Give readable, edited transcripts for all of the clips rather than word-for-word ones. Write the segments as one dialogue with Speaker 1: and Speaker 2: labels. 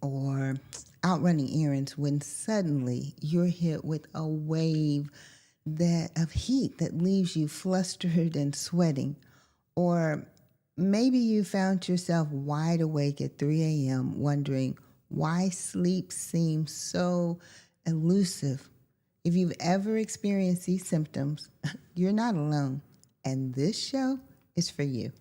Speaker 1: or out running errands when suddenly you're hit with a wave of heat that leaves you flustered and sweating. Or maybe you found yourself wide awake at 3 a.m. wondering why sleep seems so elusive. If you've ever experienced these symptoms, you're not alone, and this show is for you.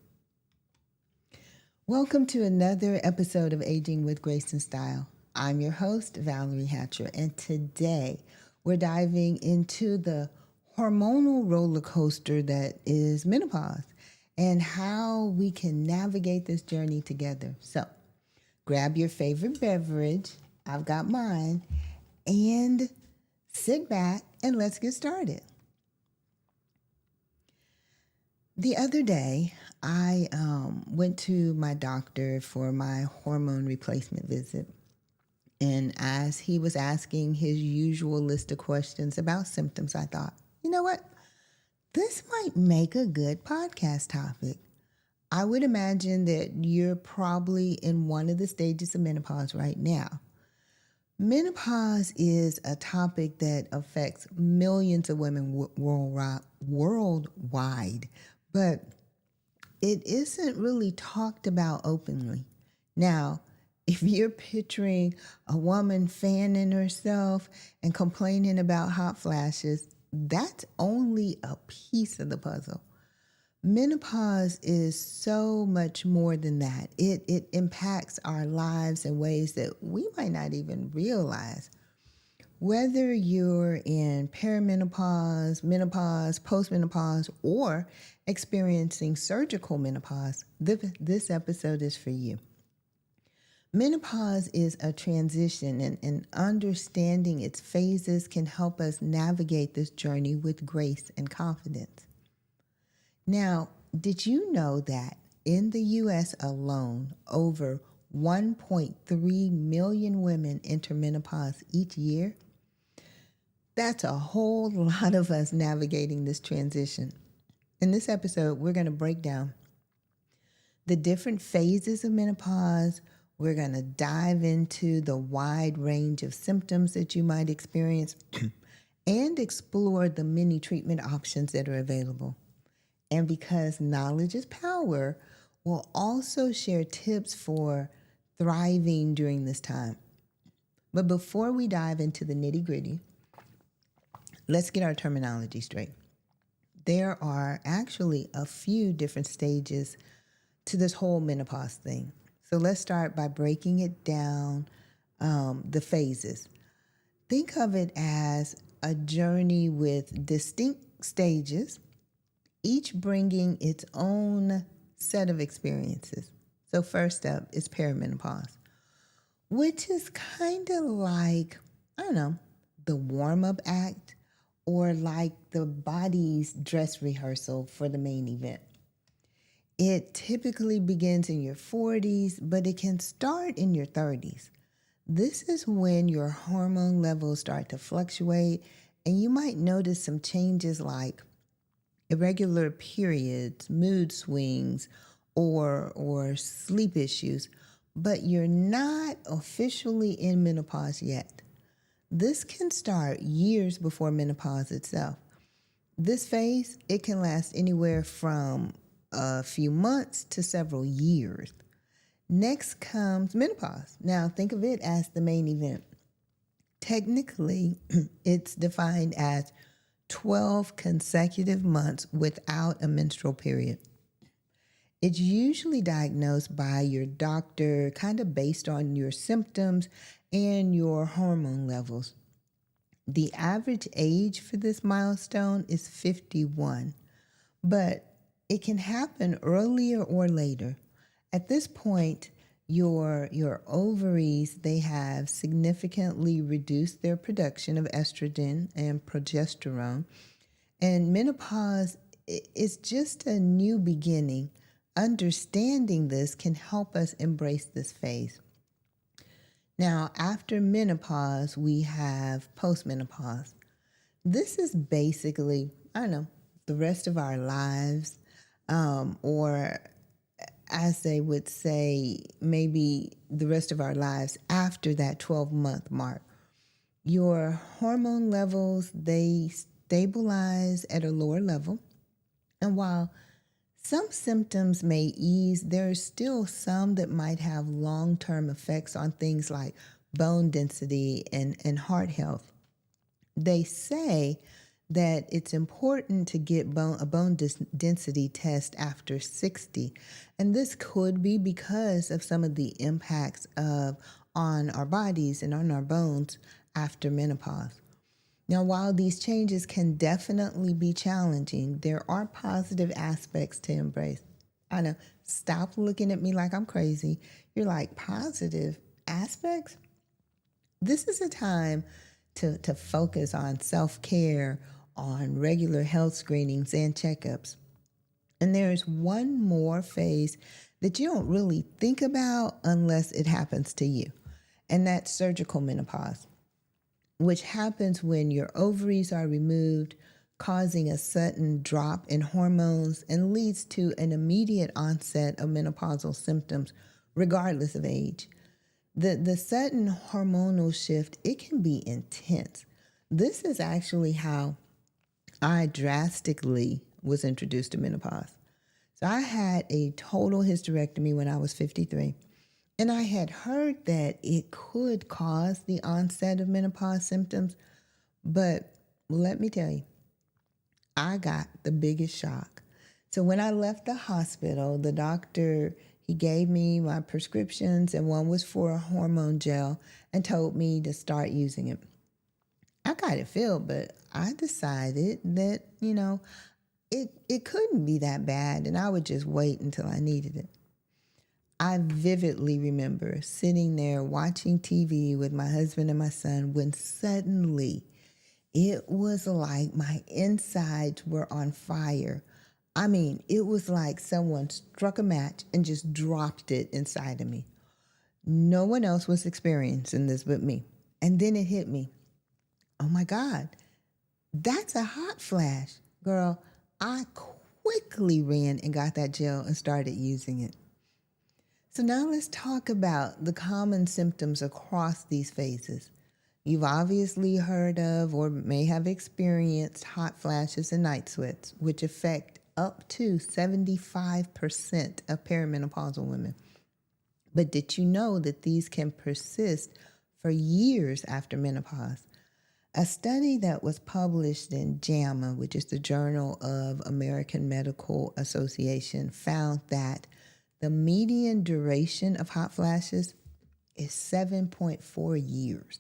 Speaker 1: Welcome to another episode of Aging with Grace and Style. I'm your host, Valerie Hatcher, and today we're diving into the hormonal roller coaster that is menopause and how we can navigate this journey together. So grab your favorite beverage, I've got mine, and sit back and let's get started. The other day, I went to my doctor for my hormone replacement visit. And as he was asking his usual list of questions about symptoms, I thought, you know what? This might make a good podcast topic. I would imagine that you're probably in one of the stages of menopause right now. Menopause is a topic that affects millions of women worldwide, but it isn't really talked about openly. Now, if you're picturing a woman fanning herself and complaining about hot flashes, that's only a piece of the puzzle. Menopause is so much more than that. It impacts our lives in ways that we might not even realize. Whether you're in perimenopause, menopause, postmenopause, or experiencing surgical menopause, this episode is for you. Menopause is a transition, and understanding its phases can help us navigate this journey with grace and confidence. Now, did you know that in the U.S. alone, over 1.3 million women enter menopause each year? That's a whole lot of us navigating this transition. In this episode, we're going to break down the different phases of menopause. We're going to dive into the wide range of symptoms that you might experience and explore the many treatment options that are available. And because knowledge is power, we'll also share tips for thriving during this time. But before we dive into the nitty-gritty, let's get our terminology straight. There are actually a few different stages to this whole menopause thing. So let's start by breaking it down, the phases. Think of it as a journey with distinct stages, each bringing its own set of experiences. So first up is perimenopause, which is kind of like, the warm-up act, or like the body's dress rehearsal for the main event. It typically begins in your 40s, but it can start in your 30s. This is when your hormone levels start to fluctuate, and you might notice some changes like irregular periods, mood swings, or sleep issues, but you're not officially in menopause yet. This can start years before menopause itself. This phase, it can last anywhere from a few months to several years. Next comes menopause. Now, think of it as the main event. Technically, it's defined as 12 consecutive months without a menstrual period. It's usually diagnosed by your doctor, kind of based on your symptoms and your hormone levels. The average age for this milestone is 51, but it can happen earlier or later. At this point, your ovaries, they have significantly reduced their production of estrogen and progesterone. And menopause is just a new beginning. Understanding this can help us embrace this phase. Now, after menopause, we have postmenopause. This is basically, the rest of our lives, or as they would say, maybe the rest of our lives after that 12-month mark. Your hormone levels, they stabilize at a lower level. And while some symptoms may ease, there's still some that might have long-term effects on things like bone density and heart health. They say that it's important to get a bone density test after 60. And this could be because of some of the impacts on our bodies and on our bones after menopause. Now, while these changes can definitely be challenging, there are positive aspects to embrace. I know, stop looking at me like I'm crazy. You're like, positive aspects? This is a time to focus on self-care, on regular health screenings and checkups. And there's one more phase that you don't really think about unless it happens to you, and that's surgical menopause, which happens when your ovaries are removed, causing a sudden drop in hormones and leads to an immediate onset of menopausal symptoms, regardless of age. The sudden hormonal shift, it can be intense. This is actually how I drastically was introduced to menopause. So I had a total hysterectomy when I was 53. And I had heard that it could cause the onset of menopause symptoms. But let me tell you, I got the biggest shock. So when I left the hospital, the doctor, he gave me my prescriptions, and one was for a hormone gel, and told me to start using it. I got it filled, but I decided that, it couldn't be that bad, and I would just wait until I needed it. I vividly remember sitting there watching TV with my husband and my son when suddenly it was like my insides were on fire. I mean, it was like someone struck a match and just dropped it inside of me. No one else was experiencing this but me. And then it hit me. Oh my God, that's a hot flash. Girl, I quickly ran and got that gel and started using it. So now let's talk about the common symptoms across these phases. You've obviously heard of or may have experienced hot flashes and night sweats, which affect up to 75% of perimenopausal women. But did you know that these can persist for years after menopause? A study that was published in JAMA, which is the Journal of American Medical Association, found that the median duration of hot flashes is 7.4 years.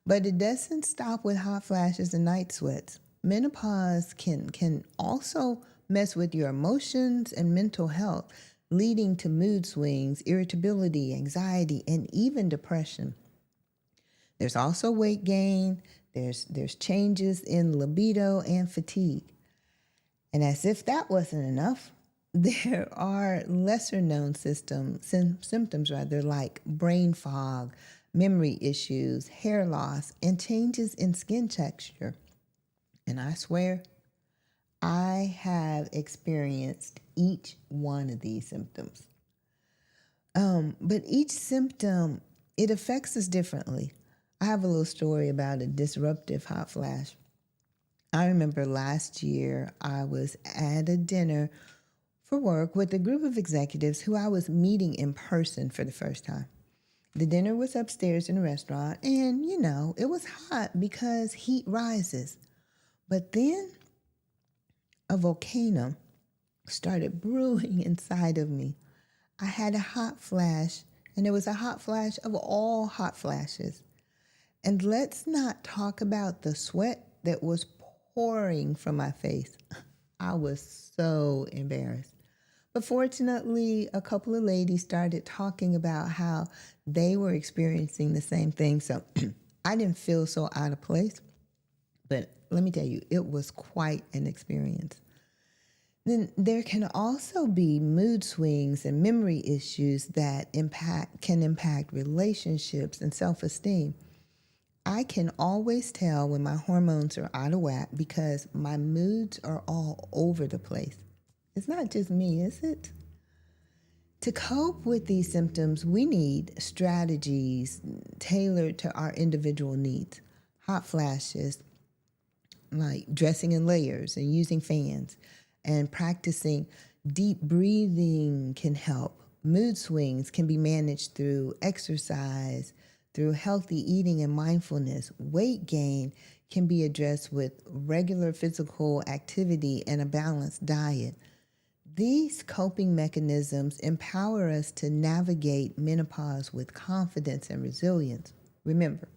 Speaker 1: But it doesn't stop with hot flashes and night sweats. Menopause can also mess with your emotions and mental health, leading to mood swings, irritability, anxiety, and even depression. There's also weight gain, there's changes in libido and fatigue. And as if that wasn't enough, there are lesser known symptoms like brain fog, memory issues, hair loss, and changes in skin texture. And I swear, I have experienced each one of these symptoms. But each symptom, it affects us differently. I have a little story about a disruptive hot flash. I remember last year I was at a dinner for work with a group of executives who I was meeting in person for the first time. The dinner was upstairs in a restaurant, and, it was hot because heat rises. But then a volcano started brewing inside of me. I had a hot flash, and it was a hot flash of all hot flashes. And let's not talk about the sweat that was pouring from my face. I was so embarrassed. But fortunately, a couple of ladies started talking about how they were experiencing the same thing. So I didn't feel so out of place. But let me tell you, it was quite an experience. Then there can also be mood swings and memory issues that can impact relationships and self-esteem. I can always tell when my hormones are out of whack because my moods are all over the place. It's not just me, is it? To cope with these symptoms, we need strategies tailored to our individual needs. Hot flashes, like dressing in layers and using fans, and practicing deep breathing can help. Mood swings can be managed through exercise, through healthy eating and mindfulness. Weight gain can be addressed with regular physical activity and a balanced diet. These coping mechanisms empower us to navigate menopause with confidence and resilience. Remember,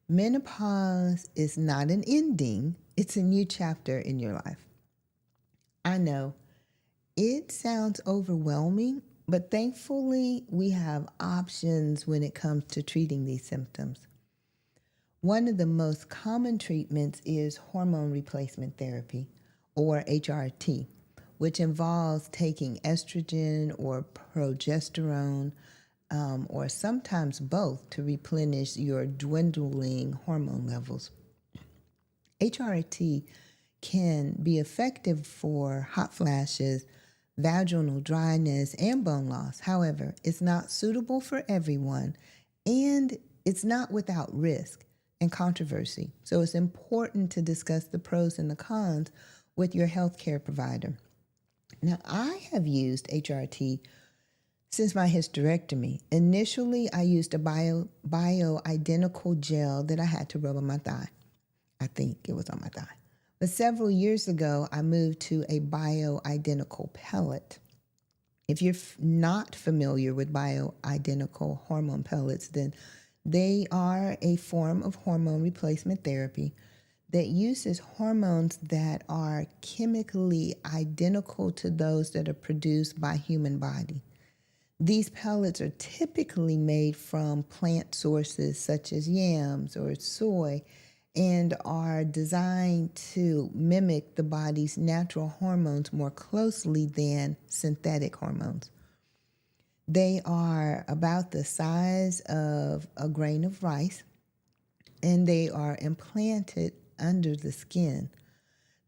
Speaker 1: menopause is not an ending, it's a new chapter in your life. I know it sounds overwhelming, but thankfully we have options when it comes to treating these symptoms. One of the most common treatments is hormone replacement therapy, or HRT, which involves taking estrogen or progesterone, or sometimes both, to replenish your dwindling hormone levels. HRT can be effective for hot flashes, vaginal dryness, and bone loss. However, it's not suitable for everyone, and it's not without risk and controversy. So it's important to discuss the pros and the cons with your healthcare provider. Now, I have used HRT since my hysterectomy. Initially, I used a bioidentical gel that I had to rub on my thigh. I think it was on my thigh. But several years ago, I moved to a bioidentical pellet. If you're not familiar with bioidentical hormone pellets, then they are a form of hormone replacement therapy that uses hormones that are chemically identical to those that are produced by human body. These pellets are typically made from plant sources such as yams or soy, and are designed to mimic the body's natural hormones more closely than synthetic hormones. They are about the size of a grain of rice, and they are implanted under the skin.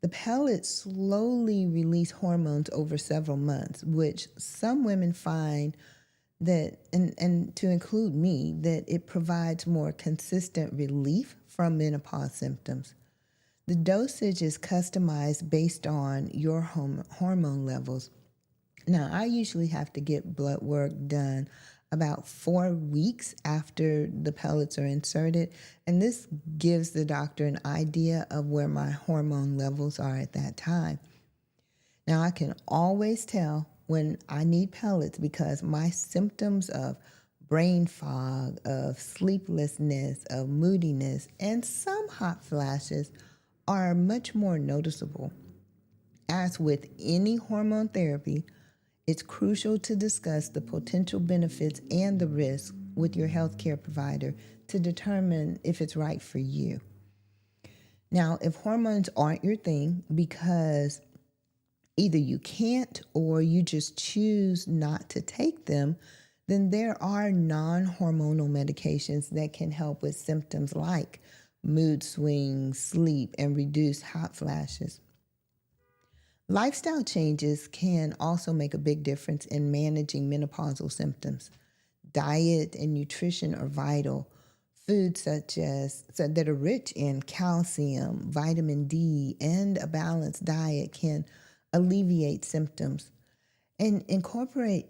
Speaker 1: The pellets slowly release hormones over several months, which some women find that, and to include me, that it provides more consistent relief from menopause symptoms. The dosage is customized based on your hormone levels. Now, I usually have to get blood work done about 4 weeks after the pellets are inserted, and this gives the doctor an idea of where my hormone levels are at that time. Now, I can always tell when I need pellets because my symptoms of brain fog, of sleeplessness, of moodiness, and some hot flashes are much more noticeable. As with any hormone therapy, it's crucial to discuss the potential benefits and the risks with your healthcare provider to determine if it's right for you. Now, if hormones aren't your thing because either you can't or you just choose not to take them, then there are non-hormonal medications that can help with symptoms like mood swings, sleep, and reduced hot flashes. Lifestyle changes can also make a big difference in managing menopausal symptoms. Diet and nutrition are vital. Foods that are rich in calcium, vitamin D, and a balanced diet can alleviate symptoms. And incorporate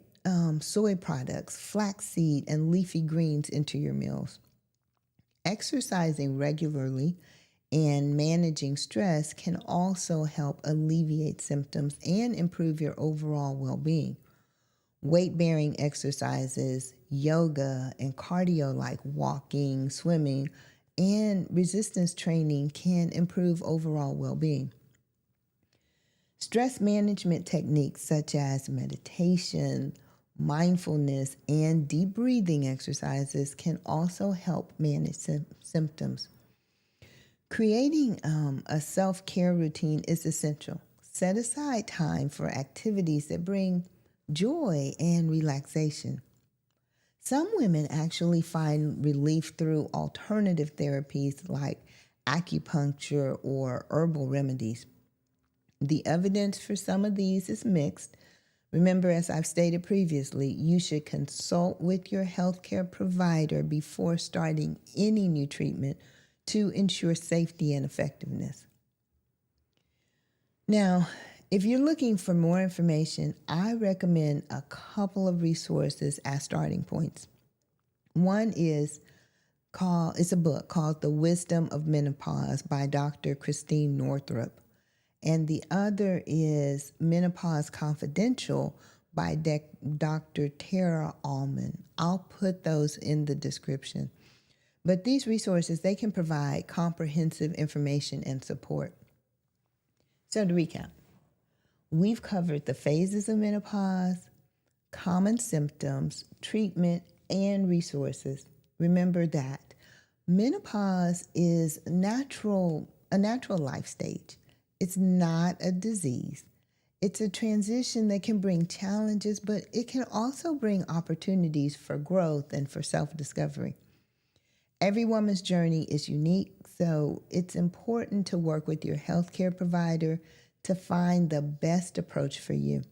Speaker 1: soy products, flaxseed, and leafy greens into your meals. Exercising regularly and managing stress can also help alleviate symptoms and improve your overall well-being. Weight-bearing exercises, yoga, and cardio like walking, swimming, and resistance training can improve overall well-being. Stress management techniques such as meditation, mindfulness, and deep breathing exercises can also help manage symptoms. Creating a self-care routine is essential. Set aside time for activities that bring joy and relaxation. Some women actually find relief through alternative therapies like acupuncture or herbal remedies. The evidence for some of these is mixed, Remember, as I've stated previously, you should consult with your healthcare provider before starting any new treatment to ensure safety and effectiveness. Now, if you're looking for more information, I recommend a couple of resources as starting points. One is it's a book called The Wisdom of Menopause by Dr. Christine Northrup. And the other is Menopause Confidential by Dr. Tara Allman. I'll put those in the description. But these resources, they can provide comprehensive information and support. So to recap, we've covered the phases of menopause, common symptoms, treatment, and resources. Remember that menopause is a natural life stage. It's not a disease. It's a transition that can bring challenges, but it can also bring opportunities for growth and for self-discovery. Every woman's journey is unique, so it's important to work with your healthcare provider to find the best approach for you.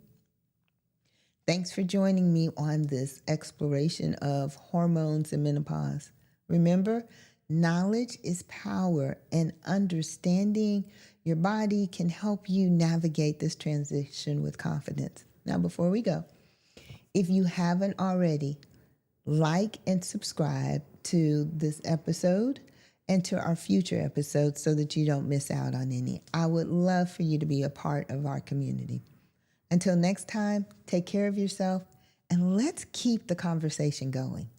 Speaker 1: Thanks for joining me on this exploration of hormones and menopause. Remember, knowledge is power, and understanding your body can help you navigate this transition with confidence. Now, before we go, if you haven't already, like and subscribe to this episode and to our future episodes so that you don't miss out on any. I would love for you to be a part of our community. Until next time, take care of yourself and let's keep the conversation going.